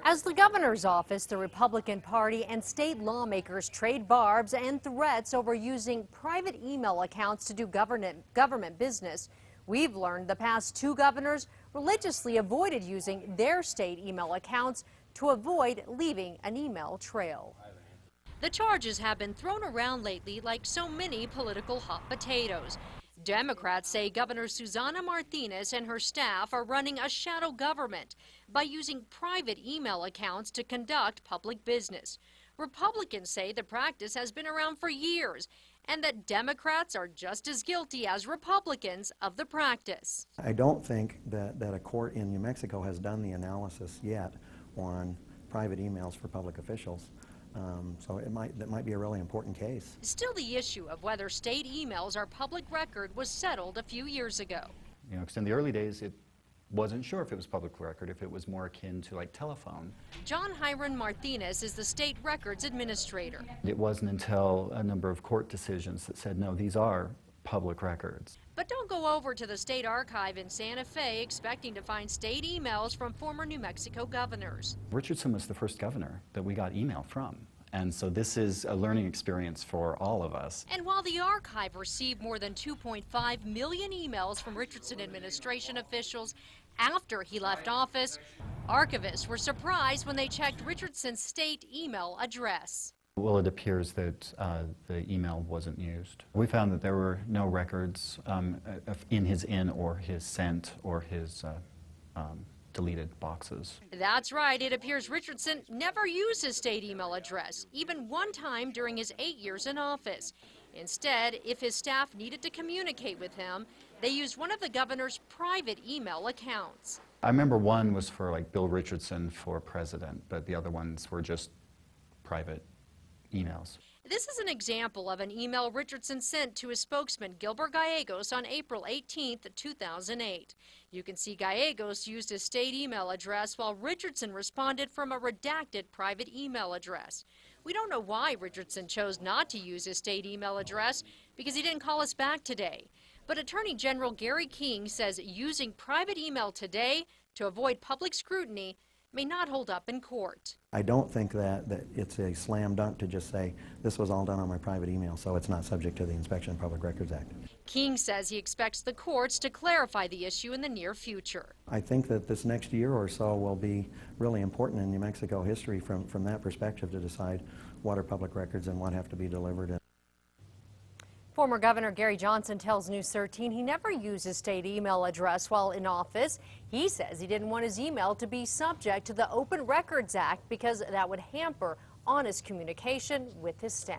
As the governor's office, the Republican Party, and state lawmakers trade barbs and threats over using private email accounts to do government business, we've learned the past two governors religiously avoided using their state email accounts to avoid leaving an email trail. The charges have been thrown around lately like so many political hot potatoes. Democrats say Governor Susana Martinez and her staff are running a shadow government by using private email accounts to conduct public business. Republicans say the practice has been around for years and that Democrats are just as guilty as Republicans of the practice. I don't think that a court in New Mexico has done the analysis yet on private emails for public officials. So that might be a really important case. Still, the issue of whether state emails are public record was settled a few years ago. You know, because in the early days, it wasn't sure if it was public record, if it was more akin to like telephone. John Hiron Martinez is the state records administrator. It wasn't until a number of court decisions that said, no, these are public records. But don't go over to the state archive in Santa Fe expecting to find state emails from former New Mexico governors. Richardson was the first governor that we got email from. And so this is a learning experience for all of us. And while the archive received more than 2.5 million emails from Richardson administration officials after he left office, archivists were surprised when they checked Richardson's state email address. Well, it appears that the email wasn't used. We found that there were no records in his in or his sent or his deleted boxes. That's right. It appears Richardson never used his state email address, even one time during his 8 years in office. Instead, if his staff needed to communicate with him, they used one of the governor's private email accounts. I remember one was for like Bill Richardson for president, but the other ones were just private emails. This is an example of an email Richardson sent to his spokesman, Gilbert Gallegos, on April 18, 2008. You can see Gallegos used his state email address while Richardson responded from a redacted private email address. We don't know why Richardson chose not to use his state email address because he didn't call us back today. But Attorney General Gary King says using private email today to avoid public scrutiny may not hold up in court. I don't think that it's a slam dunk to just say this was all done on my private email, so it's not subject to the Inspection of Public Records Act. King says he expects the courts to clarify the issue in the near future. I think that this next year or so will be really important in New Mexico history from that perspective to decide what are public records and what have to be delivered. Former Governor Gary Johnson tells News 13 he never used his state email address while in office. He says he didn't want his email to be subject to the Open Records Act because that would hamper honest communication with his staff.